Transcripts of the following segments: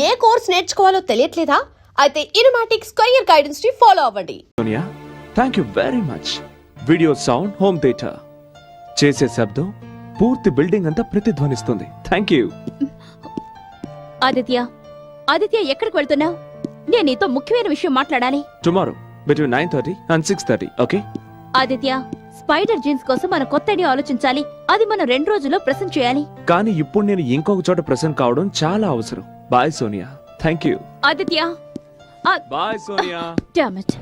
ఏ course నేర్చుకోవాలో తెలియట్లేదా? అయితే ఇనుమాటిక్స్ కెరీర్ గైడెన్స్ ని ఫాలో అవ్వండి. Sonia, thank you very much. Video, sound, home theatre చేసే శబ్దం పూర్తి బిల్డింగ్ అంతా ప్రతిధ్వనిస్తుంది. Thank you. ఆదిత్య, ఆదిత్య ఎక్కడికి వెళ్తున్నావు? నేను నీతో ముఖ్యమైన విషయం మాట్లాడాలి. Tomorrow between 9:30 and 6:30. Okay Aditya, spider jeans కోసం మన కొత్త ఐడియా ఆలోచించాలి. అది మనం 2 రోజుల్లో ప్రెజెంట్ చేయాలి. కానీ ఇప్పుడు నేను ఇంకొక చోట ప్రెసెంట్ కావడం చాలా అవసరం. Bye Sonia. Thank you. Aditya, bye Sonia. Damn it.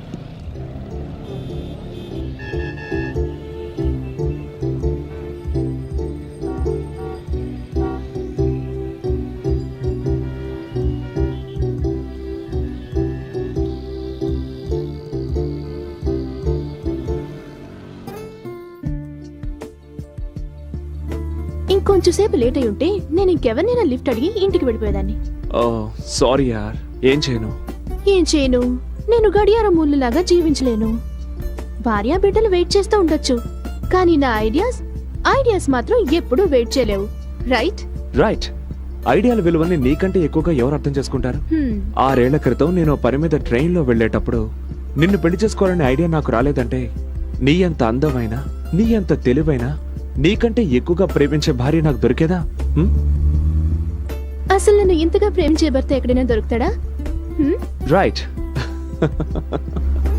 ఇంకొంచెం సేపు లేట్ అయి ఉంటే నేను ఇంకెవరినైనా లిఫ్ట్ అడిగి ఇంటికి వెళ్ళిపోయేదాన్ని. ఓ సారీ యార్. ఏం చేయను? నేను గడియారం ముళ్ళులాగా జీవించలేను. భార్య బిడ్డలు వెయిట్ చేస్తూ ఉండొచ్చు, కానీ నా ఐడియాస్ మాత్రం ఎప్పుడూ వెయిట్ చేయలేవు. రైట్. ఐడియాల విలువని నీకంటే ఎక్కువగా ఎవరు అర్థం చేసుకుంటారు? 6 ఏళ్ల క్రితం నేను పని మీద ట్రైన్ లో వెళ్లేటప్పుడు నిన్ను పెళ్లి చేసుకోవాలనే ఐడియా నాకు రాలేదంటే, నీ అంత అందమైన, నీ అంత తెలివైన, నీకంటే ఎక్కువగా ప్రేమించే భార్య నాకు దొరికేదా? అసలు నన్ను ఇంతగా ప్రేమించే భర్త ఎక్కడైనా దొరుకుతాడా? Right.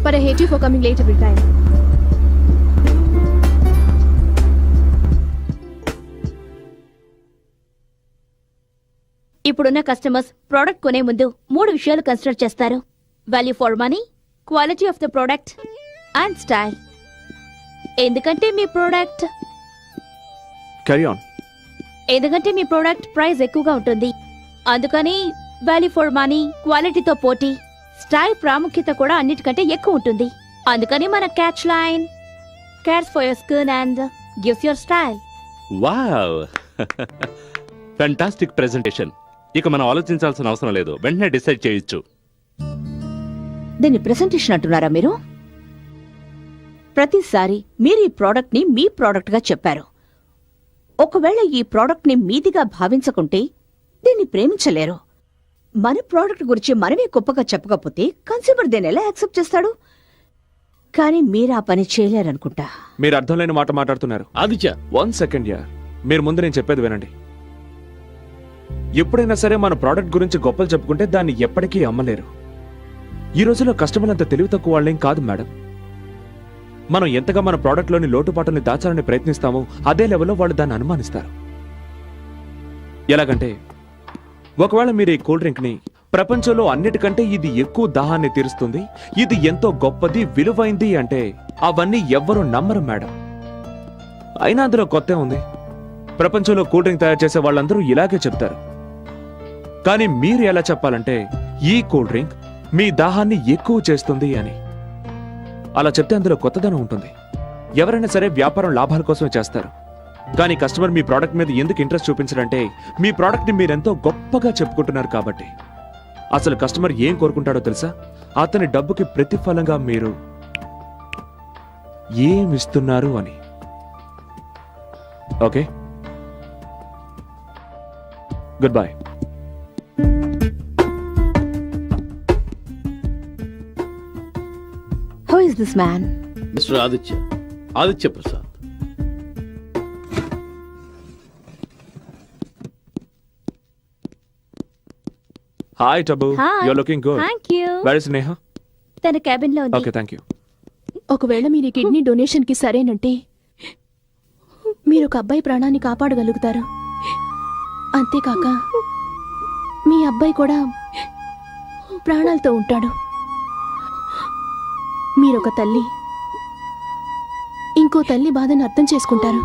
But I hate you for coming late every time. ఇప్పుడున్న కస్టమర్స్ ప్రోడక్ట్ కొనే ముందు 3 విషయాలు కన్సిడర్ చేస్తారు: value for money, quality of the product and style. ఎందుకంటే మీ ప్రోడక్ట్ ప్రైస్ ఎక్కువగా ఉంటుంది. అందుకని వాల్యూ ఫర్ మనీ, క్వాలిటీతో పోటీ, స్టైల్ ప్రాముఖ్యత కూడా అన్నిటికంటే ఎక్కువ ఉంటుంది. అందుకని మన catch line cares for your skin and gives your style. Wow, fantastic presentation. ఇక మనం ఆలోచించాల్సిన అవసరం లేదు, వెంటనే డిసైడ్ చేయొచ్చు. దీన్ని ప్రెజెంటేషన్ అంటున్నారా మీరు? ప్రతిసారి మీరు ఈ ప్రోడక్ట్ ని మీ ప్రోడక్ట్ గా చెప్పారు. ఒకవేళ ఈ ప్రోడక్ట్ ని మీదిగా భావించకుంటే దీన్ని ప్రేమించలేరు. మన ప్రోడక్ట్ గురించి మనమే గొప్పగా చెప్పకపోతే కన్స్యూమర్ దీన్ని ఎలా యాక్సెప్ట్ చేస్తాడు? కానీ మీరు ఆ పని చేయలేరనుకుంటా. మీరు అర్థం లేని మాట మాట్లాడుతున్నారు. ఆదిత్య, 1 సెకండ్ యార్. మీరు ముందు నేను చెప్పేది వినండి. ఎప్పుడైనా సరే మన ప్రోడక్ట్ గురించి గొప్పలు చెప్పుకుంటే దాన్ని ఎప్పటికీ అమ్మలేరు. ఈ రోజుల్లో కస్టమర్లు అంత తెలివి తక్కువ వాళ్ళేం కాదు మేడం. మనం ఎంతగా మన ప్రోడక్ట్ లోని లోటుపాటుల్ని దాచాలని ప్రయత్నిస్తామో అదే లెవెల్లో వాళ్ళు దాన్ని అనుమానిస్తారు. ఎలాగంటే, ఒకవేళ మీరు ఈ కూల్ డ్రింక్ ని ప్రపంచంలో అన్నిటికంటే ఇది ఎక్కువ దాహాన్ని తీరుస్తుంది, ఇది ఎంతో గొప్పది, విలువైంది అంటే అవన్నీ ఎవ్వరూ నమ్మరు మేడం. అయినా అందులో కొత్త ఉంది. ప్రపంచంలో కూల్ డ్రింక్ తయారు చేసే వాళ్ళందరూ ఇలాగే చెప్తారు. కానీ మీరు ఎలా చెప్పాలంటే ఈ కూల్ డ్రింక్ మీ దాహాన్ని ఎక్కువ చేస్తుంది అని. అలా చెప్తే అందులో కొత్తదనం ఉంటుంది. ఎవరైనా సరే వ్యాపారం లాభాల కోసమే చేస్తారు. కానీ కస్టమర్ మీ ప్రోడక్ట్ మీద ఎందుకు ఇంట్రెస్ట్ చూపించారంటే మీ ప్రోడక్ట్ ని మీరెంతో గొప్పగా చెప్పుకుంటున్నారు కాబట్టి. అసలు కస్టమర్ ఏం కోరుకుంటాడో తెలుసా? అతని డబ్బుకి ప్రతిఫలంగా మీరు ఏమిస్తున్నారు అని. Okay, good bye. Who is this man? Mister Aditya Prasad. Hi Tabu, you are looking good. Thank you. Where is Neha? తన క్యాబిన్ లో ఉంది. Okay, thank you. ఒకవేళ మీరు ఈ కిడ్నీ డొనేషన్ కి సరేనంటే మీరు ఒక అబ్బాయి ప్రాణాన్ని కాపాడగలుగుతారు. అంతేకాక మీ అబ్బాయి కూడా ప్రాణాలతో ఉంటాడు. మీరొక తల్లి ఇంకో తల్లి బాధను అర్థం చేసుకుంటారు.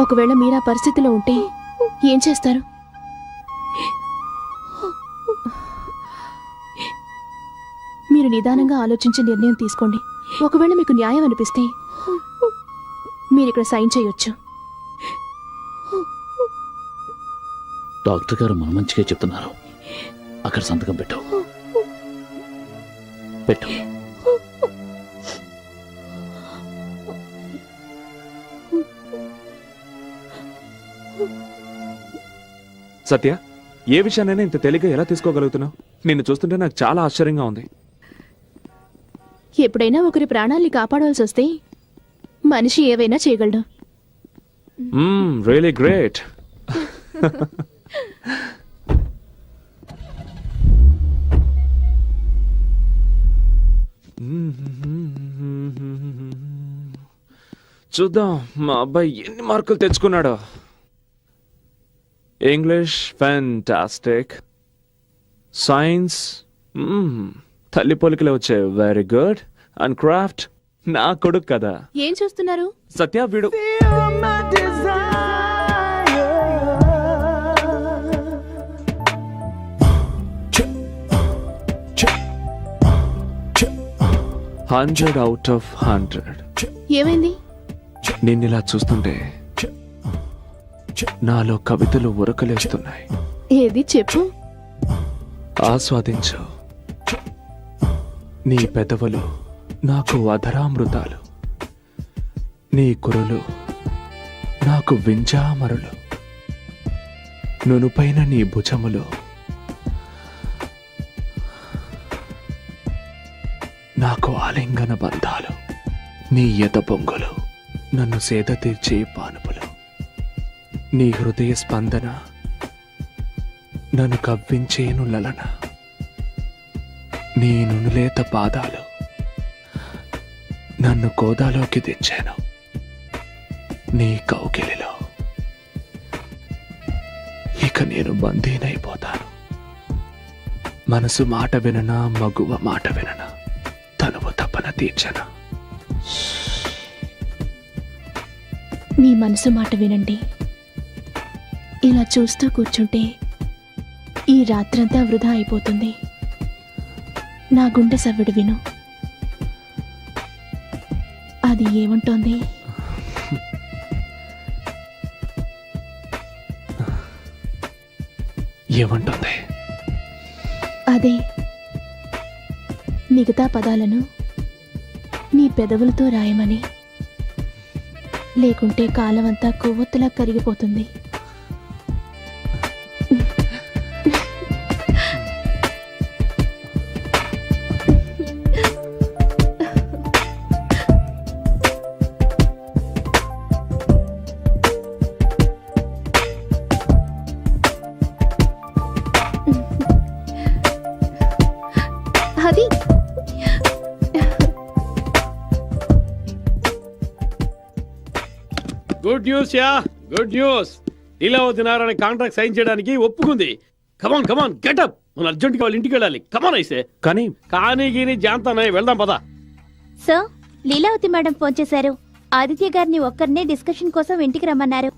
ఒకవేళ మీరు ఆ పరిస్థితిలో ఉంటే ఏం చేస్తారు? మీరు నిదానంగా ఆలోచించి నిర్ణయం తీసుకోండి. ఒకవేళ మీకు న్యాయం అనిపిస్తే మీరు ఇక్కడ సైన్ చేయొచ్చు. డాక్టర్ గారు మన మంచిగా చెప్తున్నారు. అక్కడ సంతకం పెట్టు. సత్య, ఏ విషయాన్నైనా ఇంత తేలిగ్గా ఎలా తీసుకోగలుగుతున్నావు? నిన్ను చూస్తుంటే నాకు చాలా ఆశ్చర్యంగా ఉంది. ఎప్పుడైనా ఒకరి ప్రాణాల్ని కాపాడాల్సి వస్తే మనిషి ఏవైనా చేయగలడు. Really great. చూద్దాం మా అబ్బాయి ఎన్ని మార్కులు తెచ్చుకున్నాడో. ఇంగ్లీష్ ఫ్యాంటాస్టిక్, సైన్స్ తల్లి పోలికలే వచ్చాయి, వెరీ గుడ్. అండ్ క్రాఫ్ట్ నా కొడుకు కదా. ఏం చూస్తున్నారు? సత్య వీడు హండ్రెడ్ అవుట్ ఆఫ్ 100. ఏమైంది? నిన్నిలా చూస్తుంటే నాలో కవితలు ఉరకలేస్తున్నాయి. ఏది చెప్పు. ఆస్వాదించు. నీ పెదవులు నాకు అధరామృతాలు, నీ కురులు నాకు వింజామరులు, నునుపైన నీ భుజములు నాకు ఆలింగన బంధాలు, నీ ఎద పొంగులు నన్ను సేద తీర్చే పానుపులు, నీ హృదయ స్పందన నన్ను కవ్వించేను లలన, నీ నునులేత పాదాలు నన్ను గోదాలోకి దించాను, నీ కౌగిలిలో ఇక నేను బందీనైపోతాను. మనసు మాట విననా, మగువ మాట విననా, తనువు తపన తీర్చనా. మీ మనసు మాట వినండి. ఇలా చూస్తూ కూర్చుంటే ఈ రాత్రంతా వృధా అయిపోతుంది. నా గుండె సవ్వడి విను. అది ఏమంటోంది? ఏమంటుంది? అదే మిగతా పదాలను నీ పెదవులతో రాయమని. లేకుంటే కాలమంతా కొవ్వొత్తులా కరిగిపోతుంది. అది good news yeah, good news. Leelavati Narayan contract sign చేయడానికి ఒప్పుకుంది. కమాన్ కమాన్ గెటప్, మన అర్జెంట్ గా వాళ్ళ ఇంటికి వెళ్ళాలి. కమాన్ ఐసే. కానీ కానీ గీని జాంతానే వెళ్దాం పదా. సార్, లీలావతి మేడం ఫోన్ చేశారు. ఆదిత్య గారిని ఒక్కరినే డిస్కషన్ కోసం ఇంటికి రమ్మన్నారు.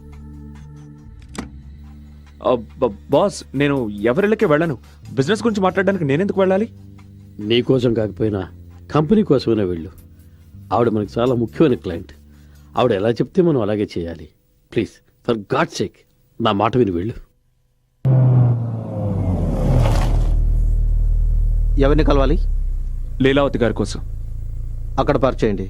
బాస్, నేను ఎవరిళ్ళకి వెళ్ళను. బిజినెస్ గురించి మాట్లాడడానికి నేనెందుకు వెళ్ళాలి? నీ కోసం కాకపోయినా కంపెనీ కోసమైనా వెళ్ళు. ఆవిడ మనకు చాలా ముఖ్యమైన క్లయింట్. ఆవిడ ఎలా చెప్తే మనం అలాగే చేయాలి. ప్లీజ్ ఫర్ గాడ్ సేక్ నా మాట విని వెళ్ళు. ఎవరిని కలవాలి? లీలావతి గారి కోసం. అక్కడ పార్క్ చేయండి.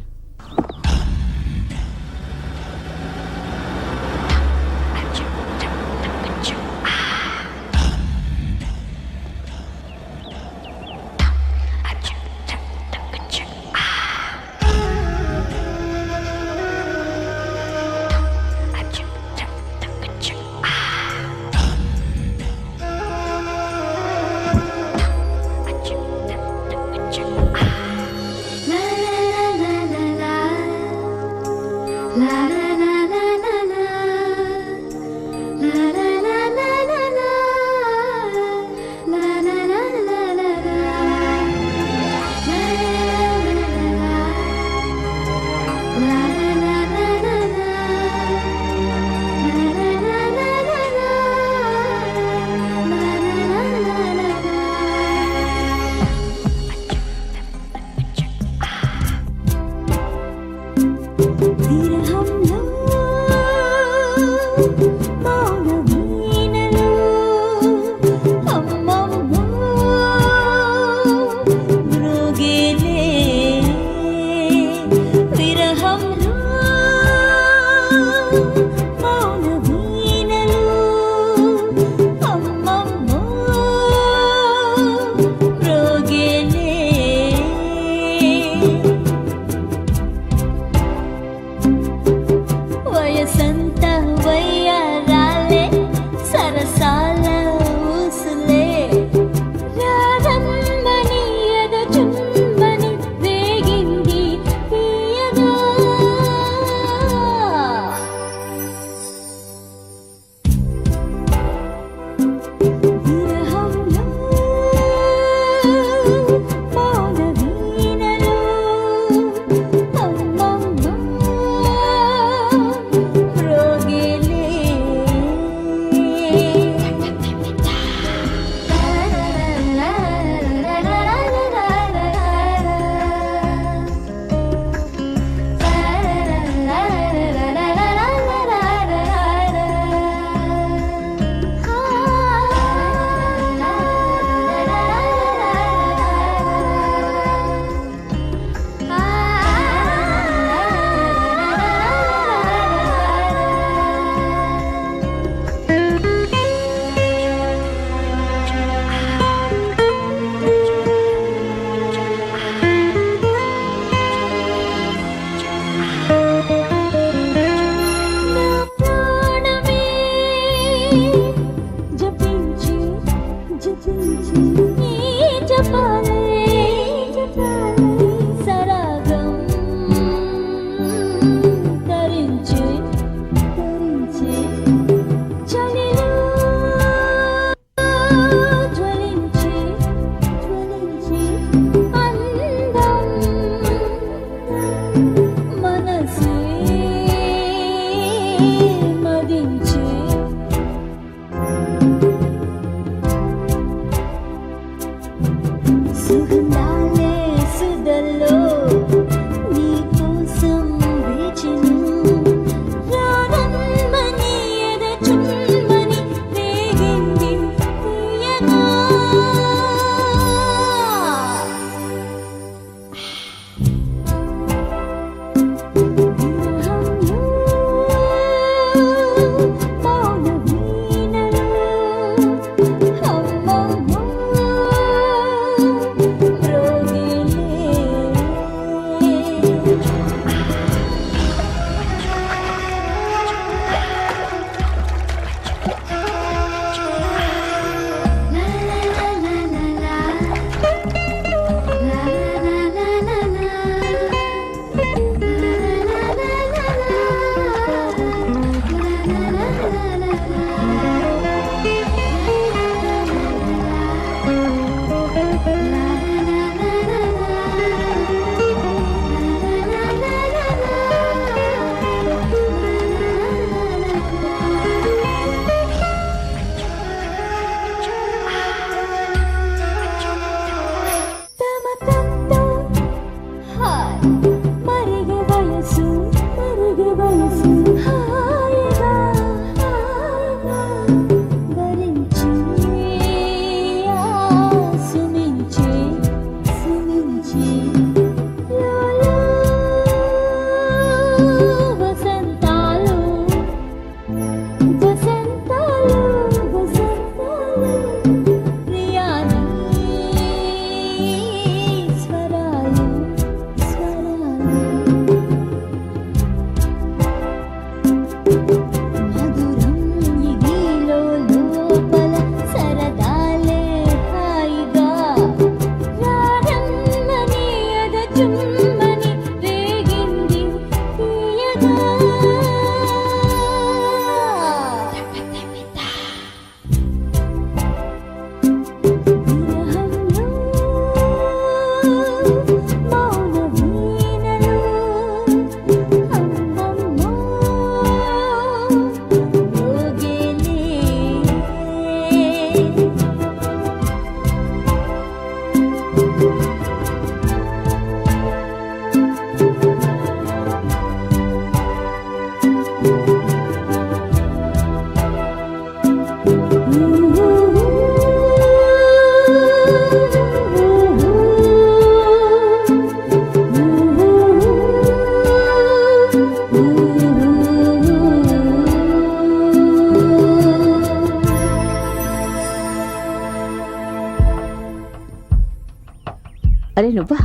అరే నువ్వా?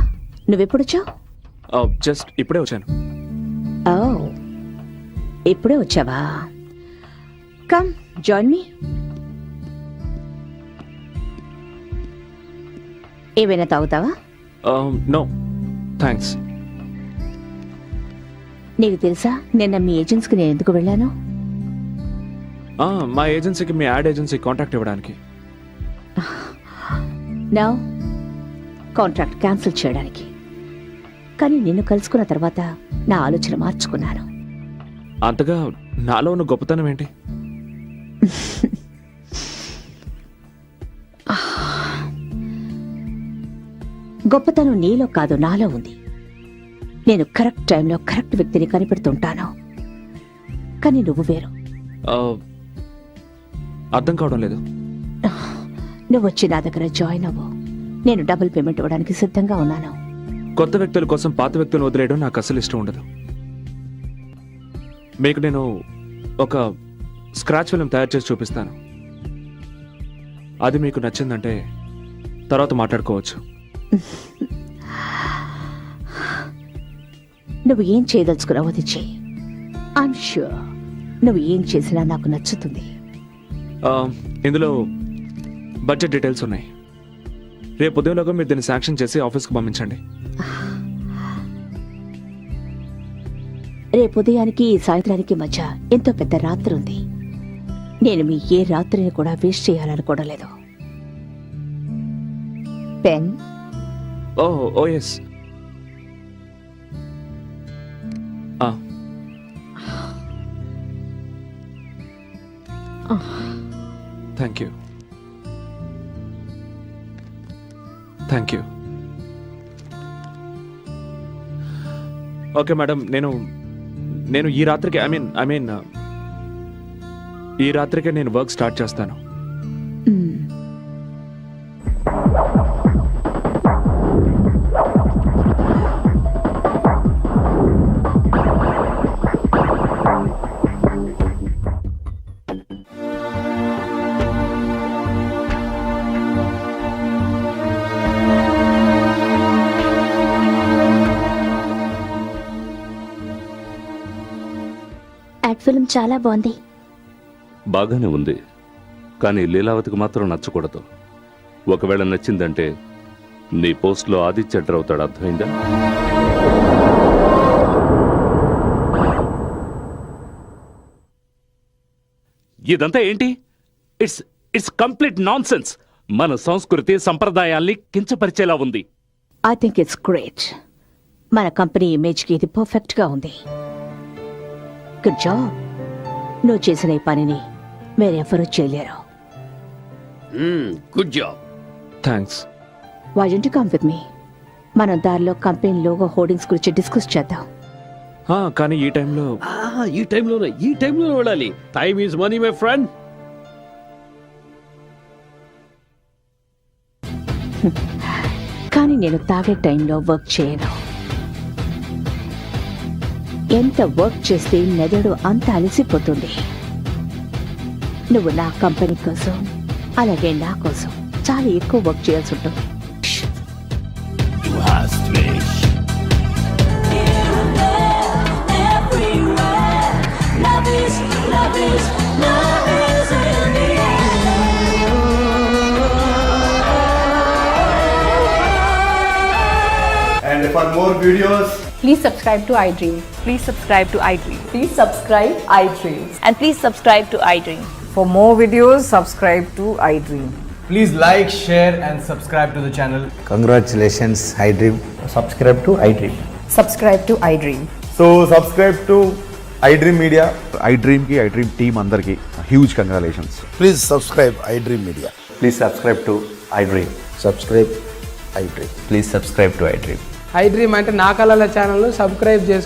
నువ్వెప్పుడొచ్చావు? జస్ట్ ఇప్పుడే వచ్చాను. ఓ, ఇప్పుడే వచ్చావా? Come join me. ఏమైనా తాగుతావా? No thanks. నీకు తెలుసా నిన్న మీ ఏజెన్సీకి నేను ఎందుకు వెళ్ళాను? మా ఏజెన్సీకి మీ యాడ్ ఏజెన్సీ కాంటాక్ట్ ఇవ్వడానికి. నా కాంట్రాక్ట్ క్యాన్సిల్ చేయడానికి. కానీ నిన్ను కలుసుకున్న తర్వాత నా ఆలోచన మార్చుకున్నాను. అంతగా నాలో ఉన్న గొప్పతనం ఏంటి? గొప్పతనం నీలో కాదు నాలో ఉంది. నేను కరెక్ట్ టైంలో కరెక్ట్ వ్యక్తిని కనిపెడుతుంటాను. కానీ నువ్వు వేరు. అర్థం కావడం లేదు. నువ్వు వచ్చి నా దగ్గర జాయిన్ అవ్వు. నేను డబుల్ పేమెంట్ ఇవ్వడానికి సిద్ధంగా ఉన్నాను. కొత్త వ్యక్తుల కోసం పాత వ్యక్తులను వదిలేయడం నాకు అసలు ఇష్టం ఉండదు. మీకు నేను ఒక స్క్రాచ్ ఫిల్మ్ తయారు చేసి చూపిస్తాను. అది మీకు నచ్చిందంటే తర్వాత మాట్లాడుకోవచ్చు. నువ్వు ఏం చేయదలుచుకున్నావో అది చెయ్యి. ఐఎమ్ ష్యూర్ నువ్వు ఏం చేసినా నాకు నచ్చుతుంది. ఇందులో బడ్జెట్ డీటెయిల్స్ ఉన్నాయి. రేపు ఉదయంలోగా మీరు దీన్ని శాంక్షన్ చేసి ఆఫీస్కి పంపించండి. రేపు ఉదయానికి ఈ సాయంత్రానికి మధ్య ఎంతో పెద్ద రాత్రి ఉంది. నేను మీ ఏ రాత్రిని కూడా వేస్ట్ చేయాలనుకోవడం లేదు. Pen, oh yes. Thank you. Thank you. Okay madam, నేను ఈ రాత్రికి ఐ మీన్ ఈ రాత్రికే నేను వర్క్ స్టార్ట్ చేస్తాను. యాడ్ ఫిల్మ్ చాలా బాగుంది. బాగానే ఉంది, కానీ లీలావతికి మాత్రం నచ్చకూడదు. ఒకవేళ నచ్చిందంటే నీ పోస్ట్లో ఆదిత్య ఎంటర్ అవుతాడు, అర్థమైందా? ఇదంతా ఏంటి? It's complete nonsense. మన సంస్కృతి సంప్రదాయాల్ని కించపరిచేలా ఉంది. I think it's great. మన కంపెనీ ఇమేజ్కి ఇది పర్ఫెక్ట్గా ఉంది. Good job. నువ్వు చేసిన ఈ పనిని వేరెవ్వరూ చేయలేరు. Good job. Thanks. Why don't you come with me? మనం దారిలో కంపెనీ లోగో హోర్డింగ్స్ గురించి డిస్కస్ చేద్దాం. కానీ ఈ టైంలో ఈ టైంలోనే వెళ్ళాలి. Time is money my friend. కానీ నేను తాగే టైంలో వర్క్ చేయను. ఎంత వర్క్ చేస్తే మెదడు అంత అలసిపోతుంది. నువ్వు నా కంపెనీ కోసం, అలాగే నా కోసం చాలా ఎక్కువ వర్క్ చేయాల్సి ఉంటుంది. And for more videos, Please subscribe to iDream. Please subscribe to iDream. Please subscribe iDream. And please subscribe to iDream. For more videos, subscribe to iDream. please like, share, and subscribe to the channel. Congratulations iDream. Subscribe to iDream. Subscribe to iDream. So subscribe to iDream Media. iDream కి iDream team అందరికి huge congratulations. Please subscribe iDream Media. Please subscribe to iDream. Subscribe iDream. Please subscribe to iDream. iDream అంటే నా కళల channel subscribe చేసుకోండి.